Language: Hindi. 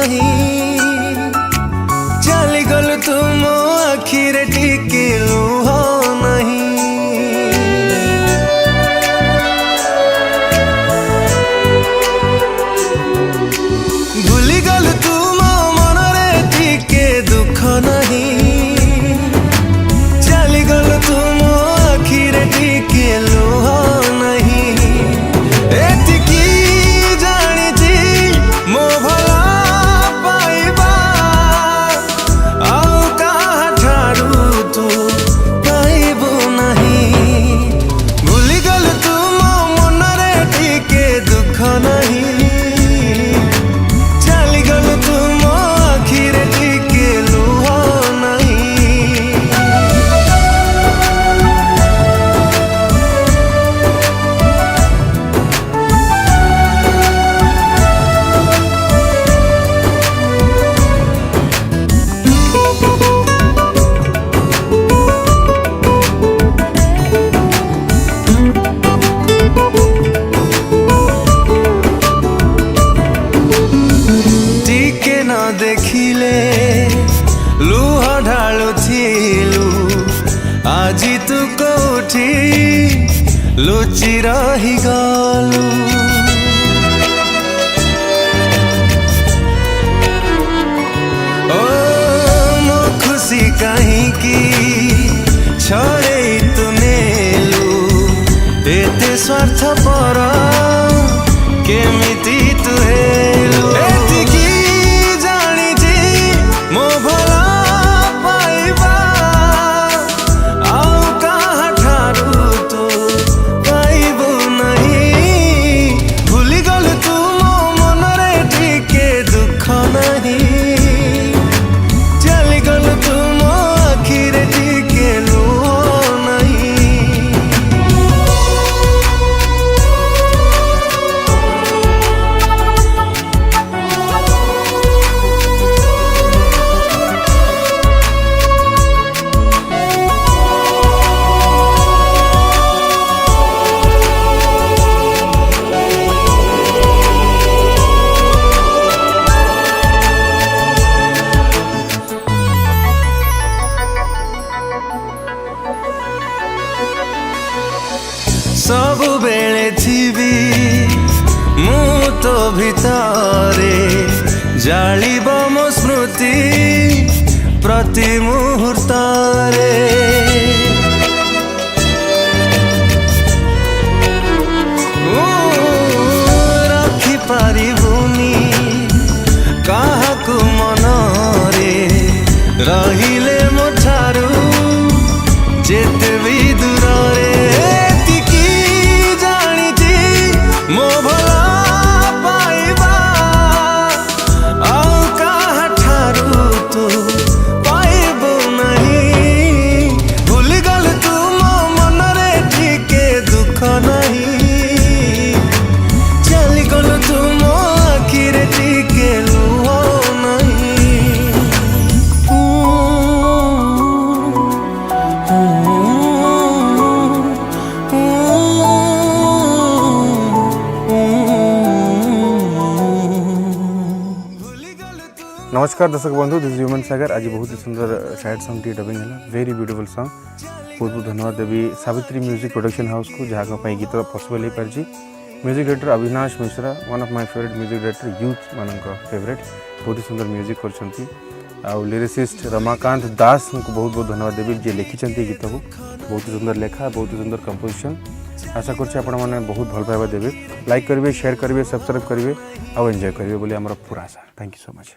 नहीं चली गल तुम आखिरे टिके लुह नहीं भूली गल तुम मनरे टिके दुख नहीं चली गल तुम आखिरे टिके लुह नहीं एतिकी जानी मो भला पाइबा आउ कहाँ ठारू तू पाइबू नहीं भूली गल तुम मनरे टिके दुख नहीं चली गल तुम आखिरे टिके लुह नहीं टिके न देखिले लुह ढालुथिलु आजी तू कोठी लुचि रही गलु ओ मो खुशी कहीं की छड़े तू नेलु एते स्वार्थ पर केमिति तू हेलु एतिकी जानी मो भला पाइबा आउ कहाँ ठारू तू पाइबू नहीं भूली गल तू मो मनरे टिके दुख नहीं चली गल तुम आखिरे टिके लुह नहीं सब बेले थी मु तो भितरे जालिब मो स्मृति प्रति मुहूर्तरे रखी पारिबुनी काहाकु मनरे रहिले मो ठारू जेते भी दूरे मो भला पाइबा आउ कहाँ ठारू तू पाइबू नहीं भूली गल तुम मनरे टिके दुख नहीं चली गल तुम आखिरे टिके लुह नहीं नमस्कार दर्शक बंधु दिस ह्यूमन सागर आज बहुत ही सुंदर सैड सॉन्ग टी डबिंग है वेरी ब्यूटीफुल सॉन्ग बहुत बहुत धन्यवाद देवी सावित्री म्यूजिक प्रोडक्शन हाउस को जहाँ गीत पॉसिबल हो party music director Avinash Mishra one of my favourite music director youth मान फेवरेट बहुत ही सुंदर म्यूजिक कर लिरिसिस्ट रमाकांत दास को बहुत बहुत धन्यवाद देवी जी लिखिं गीत को बहुत ही सुंदर लेखा बहुत ही सुंदर कंपोजिशन आशा कर बहुत भल पाइबा देवे लाइक करेंगे शेयर करेंगे सब्सक्राइब करेंगे आउ एंजॉय करेंगे बोली आम पूरा आशा थैंक यू सो मच।